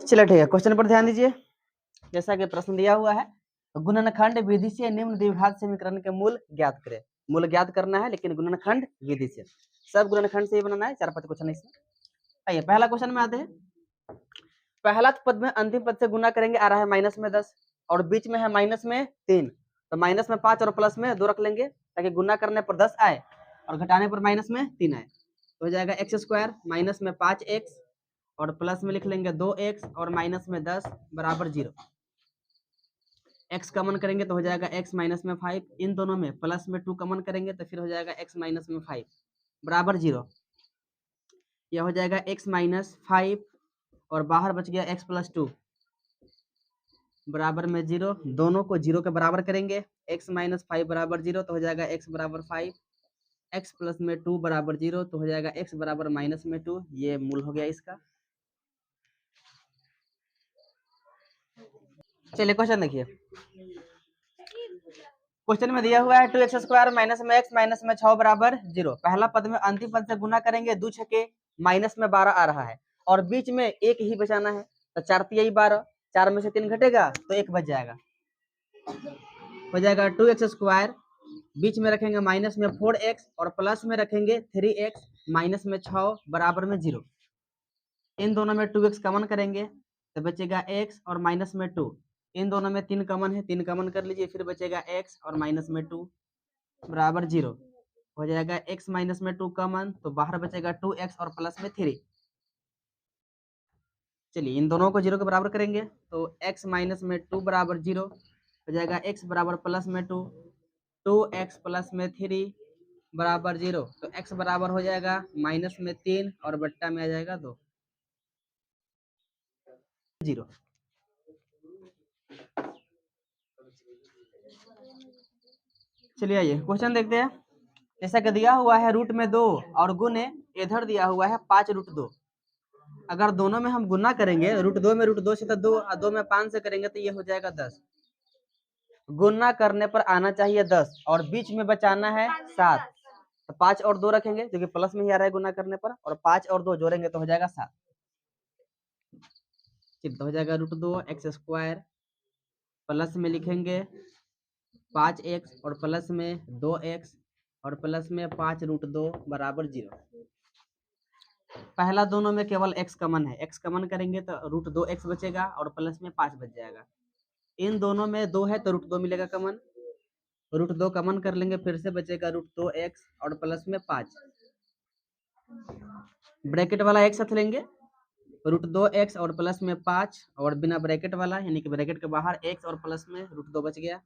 चलिए ठीक है, क्वेश्चन पर ध्यान दीजिए। जैसा कि प्रश्न दिया हुआ है, गुणनखंड विधि से निम्न द्विघात समीकरण के मूल ज्ञात करें। मूल ज्ञात करना है, लेकिन गुणनखंड विधि से, सब गुणनखंड से ही बनाना है। 4-5 क्वेश्चन इसमें। आइए पहला क्वेश्चन में आते हैं। पहला पद में अंतिम पद से गुना करेंगे, आ रहा है माइनस में 10 और बीच में है माइनस में 3, तो माइनस में 5 और प्लस में 2 रख लेंगे, ताकि गुना करने पर 10 आए और घटाने पर माइनस में 3 आए। तो हो जाएगा एक्स स्क्वायर माइनस में 5x और प्लस में लिख लेंगे 2x और माइनस में 10 बराबर 0। x कॉमन करेंगे तो हो जाएगा x माइनस में 5, इन दोनों में प्लस में 2 कॉमन करेंगे तो फिर हो जाएगा x माइनस में 5 बराबर 0। यह हो जाएगा x माइनस 5 और बाहर बच गया x प्लस 2 बराबर में 0। दोनों को 0 के बराबर करेंगे, x माइनस 5 बराबर 0 तो हो जाएगा x बराबर 5, x प्लस में 2 बराबर 0 तो हो जाएगा x बराबर माइनस में 2। ये मूल हो गया इसका। चलिए क्वेश्चन देखिए। क्वेश्चन में दिया हुआ है 2x स्क्वायर माइनस में x माइनस में 6 बराबर 0। पहला पद में अंतिम पद से गुना करेंगे, 2 छके माइनस में 12 आ रहा है और बीच में एक ही बचाना है, तो 4 तियाई 12, 4 में से 3 घटेगा तो 1 बच जाएगा। हो जाएगा 2x स्क्वायर, बीच में रखेंगे माइनस में 4x और प्लस में रखेंगे 3x माइनस में 6 बराबर में 0। इन दोनों में 2x कॉमन करेंगे तो बचेगा x और माइनस में 2। इन दोनों में 3 कॉमन है, 3 कॉमन कर लीजिए, फिर बचेगा x और माइनस में 2 बराबर 0। हो जाएगा x माइनस में 2 कॉमन तो बाहर बचेगा 2x और प्लस में 3। चलिए इन दोनों को 0 के बराबर करेंगे तो x माइनस में 2 बराबर 0 हो जाएगा, x बराबर प्लस में 2, 2x प्लस में 3 बराबर 0। तो x बराबर हो जाएगा माइनस में 3 और बट्टा में आ जाएगा 2, 0। चलिए आइए क्वेश्चन देखते हैं। जैसा कि दिया हुआ है रूट में 2 और गुने इधर दिया हुआ है 5 रूट 2। अगर दोनों में हम गुना करेंगे, रूट 2 में रूट 2 से तो 2 और 2 में 5 से करेंगे तो ये हो जाएगा 10। गुना करने पर आना चाहिए 10 और बीच में बचाना है 7, तो 5 और 2 रखेंगे जो कि प्लस में ही आ रहा है गुना करने पर, और 5 और 2 जोड़ेंगे तो हो जाएगा 7। तो हो जाएगा रूट 2 एक्स स्क्वायर, प्लस में लिखेंगे 5x और प्लस में 2x और प्लस में 5 रूट 2 बराबर 0। पहला दोनों में केवल x कॉमन है, x कॉमन करेंगे तो रूट 2x बचेगा और प्लस में 5 बच जाएगा। इन दोनों में 2 है तो रूट 2 मिलेगा कॉमन, रूट 2 कॉमन कर लेंगे, फिर से बचेगा रूट 2x और प्लस में 5। ब्रैकेट वाला एक साथ लेंगे, रूट 2x और प्लस में 5 और बिना ब्रैकेट वाला यानी कि ब्रैकेट के बाहर x और प्लस में रूट 2 बच गया,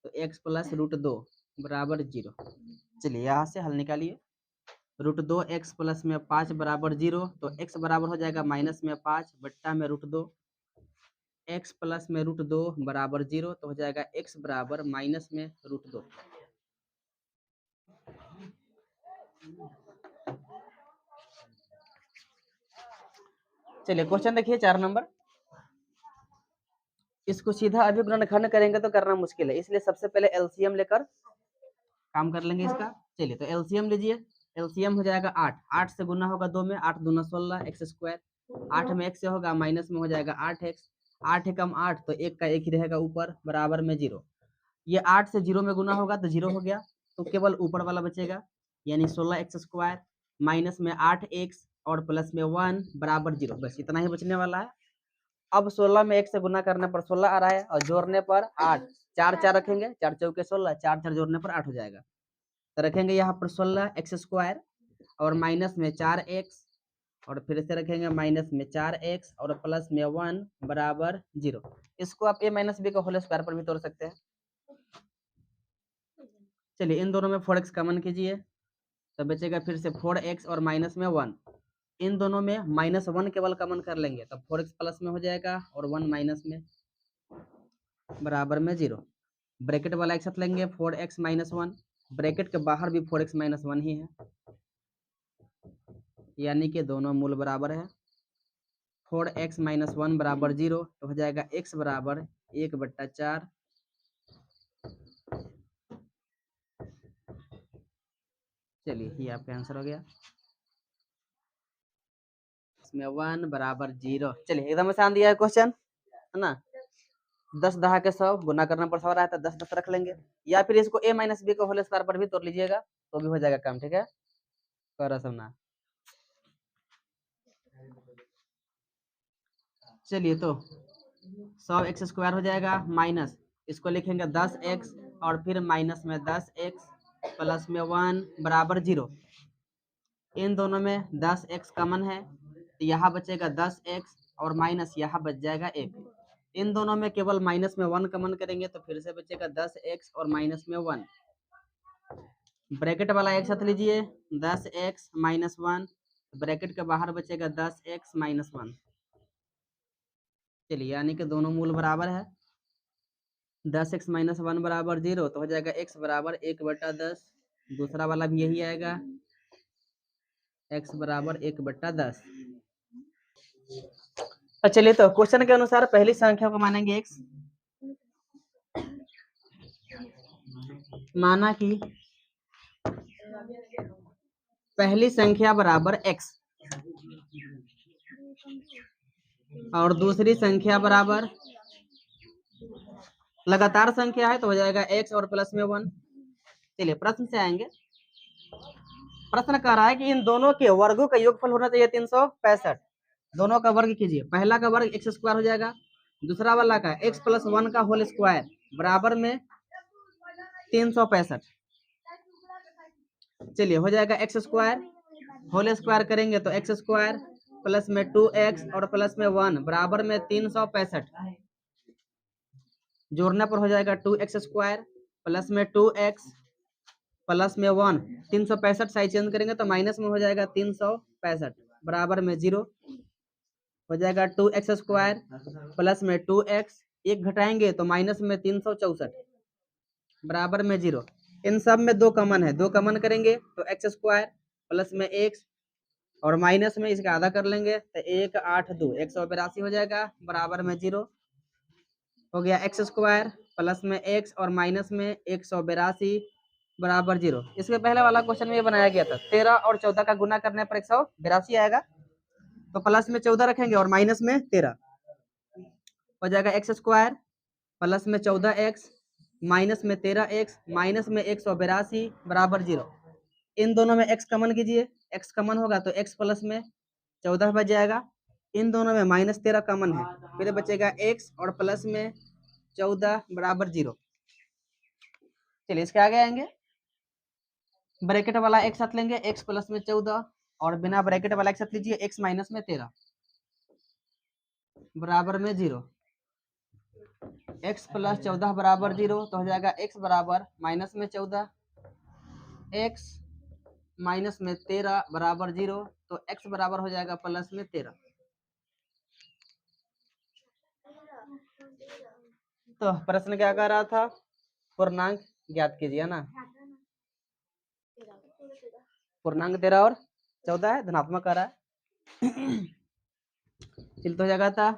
तो x प्लस रूट 2 बराबर 0। चलिए यहाँ से हल निकालिए। रूट 2x प्लस में 5 बराबर 0, तो x बराबर हो जाएगा माइनस में 5 बट्टा में रूट 2, x प्लस में रूट 2 बराबर 0, तो हो जाएगा x बराबर माइनस में रूट 2। चलिए क्वेश्चन देखिए 4 नंबर। इसको सीधा अभिगुणनखंड करेंगे तो करना मुश्किल है, इसलिए सबसे पहले एलसीएम लेकर काम कर लेंगे इसका। चलिए तो एलसीएम लीजिए। एलसीएम हो जाएगा 8, 8 से गुना होगा 2 में, 8 दूना 16 एक्स स्क्वायर, 8 में x से होगा माइनस में हो जाएगा 8x, 8 एकम 8 तो 1 का 1 ही रहेगा ऊपर बराबर में 0। ये 8 से 0 में गुना होगा तो 0 हो गया, तो केवल ऊपर वाला बचेगा यानी 16 एक्स स्क्वायर माइनस में 8x और प्लस में 1 बराबर 0। बस इतना ही बचने वाला है। अब 16 में 1 से गुना करने पर 16 आ रहा है और जोड़ने पर 8, 4 4 रखेंगे, 4 चौके 16, 4 4 जोड़ने पर 8 हो जाएगा। तो रखेंगे यहाँ पर 16 एक्स स्क्वायर और माइनस में 4x और फिर से रखेंगे माइनस में 4x और प्लस में 1 बराबर 0। इसको आप a माइनस बी का होल स्क्वायर पर भी तोड़ सकते हैं। चलिए इन दोनों में 4x कॉमन कीजिए तो बचेगा फिर से 4x और माइनस में 1। इन दोनों में माइनस 1 केवल कॉमन कर लेंगे तो 4x प्लस में हो जाएगा और 1 माइनस में बराबर में 0। ब्रैकेट वाला एक साथ लेंगे 4x माइनस 1, ब्रैकेट के बाहर भी 4x माइनस 1 ही है, यानी कि दोनों मूल बराबर है। 4x माइनस 1 बराबर 0, तो हो जाएगा x बराबर 1/4। चलिए ये आपका आंसर हो गया। में 1 बराबर 0। चलिए एकदम आसान दिया है क्वेश्चन, है ना। 10 10 के 100 गुना करना पर 100 रहा है तो 10 10 रख लेंगे, या फिर इसको a माइनस बी को होल स्क्वायर पर भी तोड़ लीजिएगा तो भी हो जाएगा काम, ठीक है। कर समझना। चलिए तो 100x² हो जाएगा माइनस, इसको लिखेंगे 10x और फिर माइनस में 10x प्लस में 1 बराबर 0। इन दोनों में 10x कॉमन है तो यहाँ बचेगा 10x और माइनस यहाँ बच जाएगा 1। इन दोनों में केवल माइनस में 1 कॉमन करेंगे तो फिर से बचेगा 10x और माइनस में 1। ब्रैकेट वाला एक साथ लीजिए, 10x माइनस 1, ब्रैकेट के बाहर बचेगा 10x माइनस 1। चलिए यानी कि दोनों मूल बराबर है। 10x माइनस 1 बराबर 0 तो हो जाएगा x बराबर 1/10। दूसरा वाला भी यही आएगा, x बराबर 1/10। तो चलिए तो क्वेश्चन के अनुसार पहली संख्या को मानेंगे x, माना कि पहली संख्या बराबर x और दूसरी संख्या बराबर, लगातार संख्या है तो हो जाएगा x और प्लस में 1। चलिए प्रश्न से आएंगे। प्रश्न कह रहा है कि इन दोनों के वर्गों का योगफल होना चाहिए 365। दोनों का वर्ग कीजिए, पहला का वर्ग x² हो जाएगा, दूसरा वाला का x प्लस 1 का होल स्क्वायर बराबर में 365। चलिए हो जाएगा x² होल स्क्वायर करेंगे तो x² प्लस में 2x और प्लस में 1 बराबर में 365। जोड़ने पर हो जाएगा 2x² प्लस में 2x प्लस में 1, 365 साइड चेंज करेंगे तो माइनस में हो जाएगा 365 बराबर में 0। हो जाएगा 2x² प्लस में 2x, एक घटाएंगे तो माइनस में 364 बराबर में 0। इन सब में 2 कॉमन है, 2 कॉमन करेंगे तो x² प्लस में x और माइनस में इसका आधा कर लेंगे तो 1 8 2 182 हो जाएगा बराबर में 0। हो गया x² प्लस में x और माइनस में 182 बराबर 0। इसके पहले वाला क्वेश्चन में ये बनाया गया था 13 और 14 का गुना करने पर 182 आएगा, तो प्लस में 14 रखेंगे और माइनस में 13 हो जाएगा x² प्लस में 14x माइनस में 13x माइनस में 182 बराबर 0। इन दोनों में x कॉमन कीजिए, x कॉमन होगा तो x प्लस में 14 बच जाएगा। इन दोनों में माइनस 13 कॉमन है, फिर बचेगा x और प्लस में 14 बराबर 0। चलिए इसके आगे आएंगे, ब्रैकेट वाला एक साथ लेंगे x प्लस में 14 और बिना ब्रैकेट वाला एक साथ लीजिए x माइनस में 13 बराबर में 0। x प्लस 14 बराबर 0 तो हो जाएगा x बराबर माइनस में 14, x माइनस में 13 बराबर 0, तो x बराबर हो जाएगा प्लस में 13। तो प्रश्न क्या कर रहा था, पूर्णांक ज्ञात कीजिए ना। पूर्णांक 13 और 14 है, धनात्मक आ रहा है। चलिए तो हो जाएगा था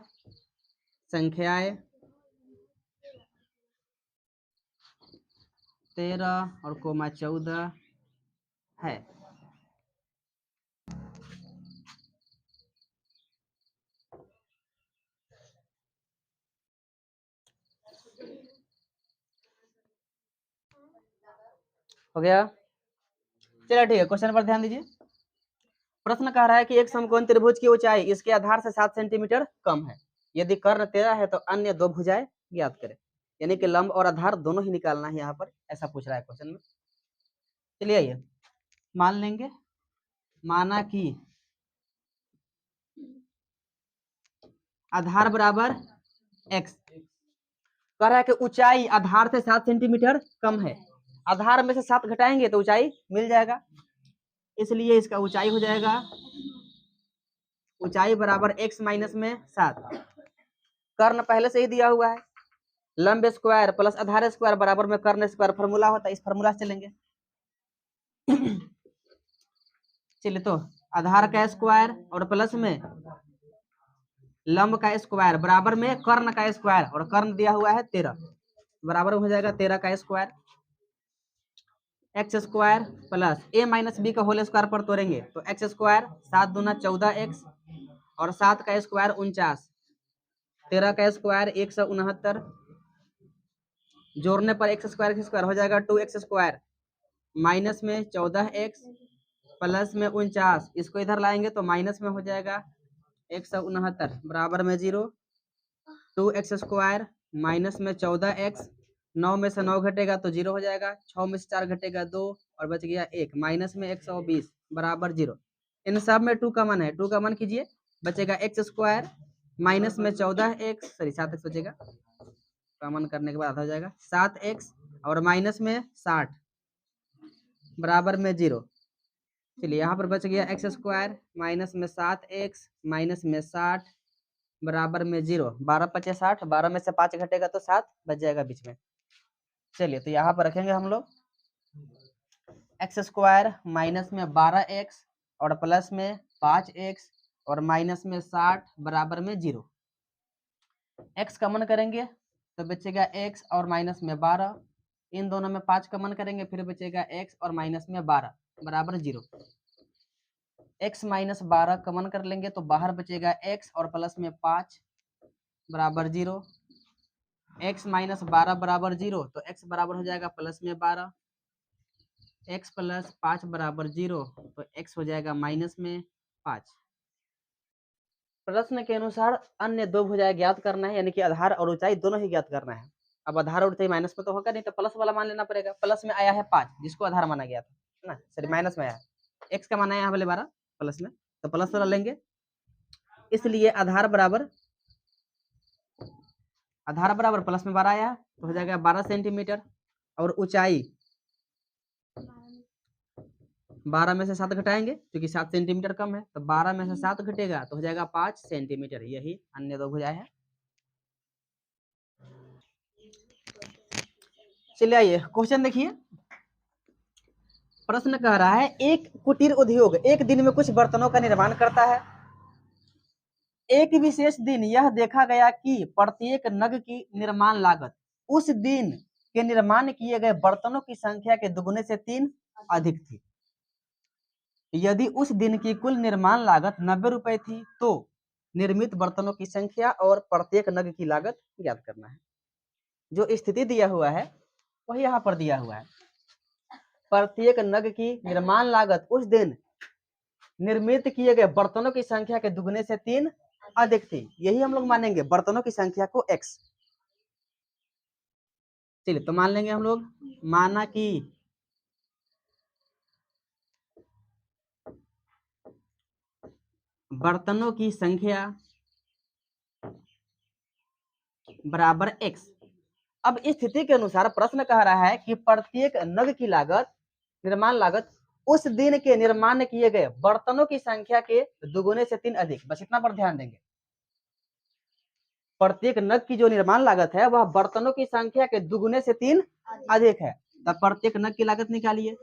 संख्याएं 13 और कोमा 14 है। हो गया, चलिए ठीक है। क्वेश्चन पर ध्यान दीजिए। प्रश्न कह रहा है कि एक समकोण त्रिभुज की ऊंचाई इसके आधार से 7 सेंटीमीटर कम है। यदि कर्ण 13 है तो अन्य 2 भुजाएं ज्ञात करें। यानी कि लंब और आधार दोनों ही निकालना है यहाँ पर, ऐसा पूछ रहा है क्वेश्चन में। चलिए आइए मान लेंगे, माना कि आधार बराबर x, कह रहा है कि ऊंचाई आधार से 7 सेंटीमीटर कम है। आधार में से 7 घटाएंगे तो ऊंचाई मिल जाएगा, इसलिए इसका ऊंचाई हो जाएगा ऊंचाई बराबर x माइनस में 7। कर्ण पहले से ही दिया हुआ है, लंब स्क्वायर प्लस आधार स्क्वायर बराबर में कर्ण स्क्वायर फॉर्मूला होता है, इस फॉर्मूला से चलेंगे। चलिए तो आधार का स्क्वायर और प्लस में लंब का स्क्वायर बराबर में कर्ण का स्क्वायर, और कर्ण दिया हुआ है 13 बराबर हो जाएगा 13 का square. x² plus a minus B का होल स्क्वायर पर तोड़ेंगे तो x² 7 दूना 14x और 7 का स्क्वायर 49, 13 का स्क्वायर 169, जोड़ने पर एक्स स्क्वायर हो जाएगा 2x स्क्वायर, माइनस में 14x प्लस में 49, इसको इधर लाएंगे तो माइनस में हो जाएगा 169 बराबर में 0, 2x स्क्वायर माइनस में 14x, 9 में से 9 घटेगा तो 0 हो जाएगा, 6 में से 4 घटेगा 2 और बच गया 1, माइनस में 120 बराबर 0। इन सब में 2 कॉमन है, 2 कॉमन कीजिए, बचेगा एक्स स्क्वायर माइनस में 14x, सॉरी 7x बचेगा, कॉमन करने के बाद आधा हो जाएगा 7x और माइनस में 60 बराबर में 0। चलिए यहाँ पर बच गया एक्स स्क्वायर माइनस में 7x माइनस में 60 बराबर में 0, 12 पचे 60, 12 में से 5 घटेगा तो 7 बच जाएगा बीच में। चलिए तो यहाँ पर रखेंगे हम लोग एक्स स्क्वायर माइनस में 12x और प्लस में 5x और माइनस में 60 बराबर में 0। x कॉमन करेंगे तो बचेगा x और माइनस में 12, इन दोनों में 5 कॉमन करेंगे फिर बचेगा x और माइनस में 12 बराबर 0। x माइनस 12 कॉमन कर लेंगे तो बाहर बचेगा x और प्लस में 5 बराबर 0, x माइनस 12 बराबर 0 तो x बराबर हो जाएगा प्लस में 12, x प्लस 5 बराबर 0 तो x हो जाएगा माइनस में 5। प्रश्न के अनुसार अन्य दो भुजाएं ज्ञात करना है, यानी कि आधार और ऊंचाई दोनों ही ज्ञात करना है। अब आधार और ऊंचाई माइनस में तो होगा नहीं, तो प्लस वाला मान लेना पड़ेगा। प्लस में आया है 5 जिसको आधार माना गया था ना, सॉरी माइनस में आया है, x का माना है यहाँ वाले 12 प्लस में, तो प्लस वाला लेंगे, इसलिए आधार बराबर प्लस में 12 आया तो हो जाएगा 12 सेंटीमीटर, और ऊंचाई 12 में से 7 घटाएंगे क्योंकि 7 सेंटीमीटर कम है, तो 12 में से 7 घटेगा तो हो जाएगा 5 सेंटीमीटर। यही अन्य दो भुजाएं है। चलिए आइए क्वेश्चन देखिए, प्रश्न कह रहा है एक कुटीर उद्योग एक दिन में कुछ बर्तनों का निर्माण करता है। एक विशेष दिन यह देखा गया कि प्रत्येक नग की निर्माण लागत उस दिन के निर्माण किए गए बर्तनों की संख्या के दुगुने से 3 अधिक थी। यदि उस दिन की कुल निर्माण लागत 90 रुपए थी तो निर्मित बर्तनों की संख्या और प्रत्येक नग की लागत ज्ञात करना है। जो स्थिति दिया हुआ है वही यहाँ पर दिया हुआ है। प्रत्येक नग की निर्माण लागत उस दिन निर्मित किए गए बर्तनों की संख्या के दुगने से 3 अधिक थी। यही हम लोग मानेंगे बर्तनों की संख्या को x। चलिए तो मान लेंगे हम लोग, माना कि बर्तनों की संख्या बराबर x। अब इस स्थिति के अनुसार प्रश्न कह रहा है कि प्रत्येक नग की लागत निर्माण लागत उस दिन के निर्माण किए गए बर्तनों की संख्या के दुगुने से 3 अधिक। बस इतना पर ध्यान देंगे, प्रत्येक नग की जो निर्माण लागत है वह बर्तनों की संख्या के दुगुने से 3 अधिक है। तब प्रत्येक नग की लागत निकालिए।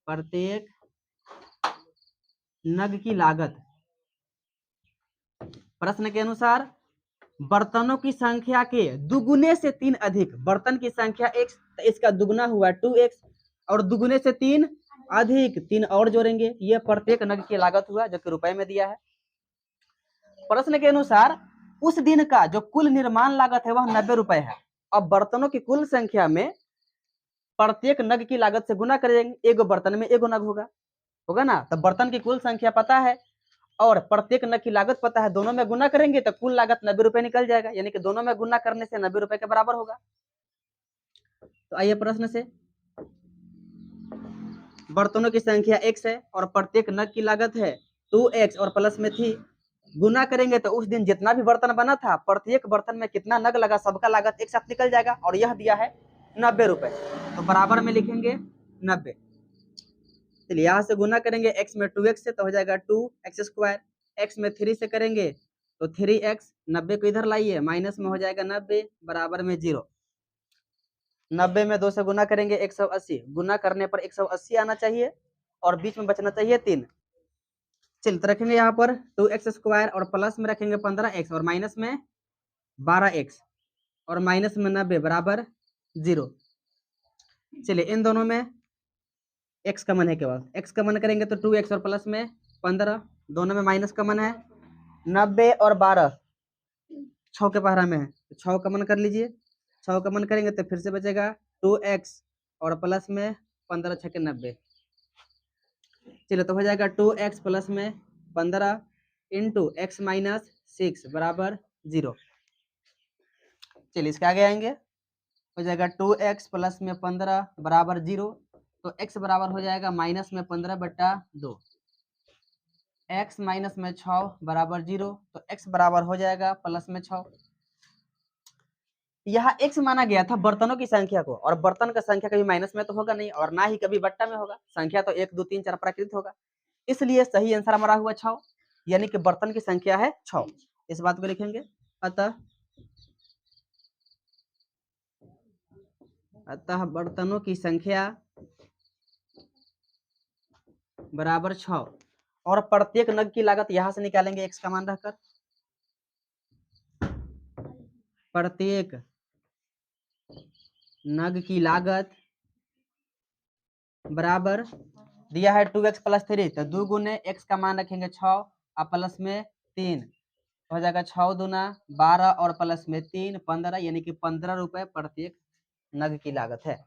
प्रत्येक नग की लागत प्रश्न के अनुसार बर्तनों की संख्या के दुगुने से 3 अधिक। बर्तन की संख्या x, इसका दुगुना हुआ 2x और दुगुने से 3 अधिक 3 और जोड़ेंगे, यह प्रत्येक नग की लागत हुआ जो कि रुपए में दिया है। प्रश्न के अनुसार उस दिन का जो कुल निर्माण लागत है वह 90 रुपए है। अब बर्तनों की कुल संख्या में प्रत्येक नग की लागत से गुना करेंगे, एक बर्तन में एक नग होगा ना, तो बर्तन की कुल संख्या पता है और प्रत्येक नग की लागत पता है, दोनों में गुना करेंगे तो कुल लागत 90 रुपए निकल जाएगा, यानी कि दोनों में गुना करने से 90 रुपए के बराबर होगा। तो आइए प्रश्न से, बर्तनों की संख्या x है और प्रत्येक नग की लागत है 2x और प्लस में थी, गुना करेंगे तो उस दिन जितना भी बर्तन बना था प्रत्येक बर्तन में कितना नग लगा सबका लागत एक साथ निकल जाएगा, और यह दिया है 90 रुपए, तो बराबर में लिखेंगे 90। चलिए यहाँ से गुना करेंगे x में 2x से तो हो जाएगा 2x स्क्वायर, x में 3 से करेंगे तो 3x, 90 को इधर लाइए माइनस में हो जाएगा 90 बराबर में 0। 90 में 2 से गुना करेंगे 180, गुना करने पर 180 आना चाहिए और बीच में बचना चाहिए 3। चलिए तो रखेंगे यहाँ पर 2x स्क्वायर और प्लस में रखेंगे 15x और माइनस में 12x और माइनस में 90 बराबर 0। चलिए इन दोनों में x कॉमन है, केवल x कॉमन करेंगे तो 2x और प्लस में 15 दोनों में माइनस कॉमन है, 90 और 12 6 के पहरा में है, तो 6 कॉमन कर लीजिए, 6 कॉमन करेंगे तो फिर से बचेगा 2x और प्लस में 15 6 के 90। चलो तो हो जाएगा 2x प्लस में 15 इंटू एक्स माइनस 6 बराबर 0। चलिए इसके आगे आएंगे, हो जाएगा 2x प्लस में 15 बराबर 0, तो x बराबर हो जाएगा माइनस में 15/2, x माइनस में 6 बराबर 0, तो x बराबर हो जाएगा प्लस में 6। यहाँ x माना गया था बर्तनों की संख्या को, और बर्तन का संख्या कभी माइनस में तो होगा नहीं और ना ही कभी बट्टा में होगा, संख्या तो 1 2 3 4 प्राकृत होगा, इसलिए सही आंसर हमारा हुआ 6, यानी कि बर्तन की संख्या है 6। इस बात को लिखेंगे, अतः बर्तनों की संख्या बराबर 6, और प्रत्येक नग की लागत यहां से निकालेंगे x का मान रखकर, प्रत्येक नग की लागत बराबर दिया है 2x प्लस 3, तो 2 गुने x का मान रखेंगे 6 और प्लस में 3, हो जाएगा 6 दूना 12 और प्लस में 3 15, यानी कि 15 रुपए प्रत्येक नग की लागत है।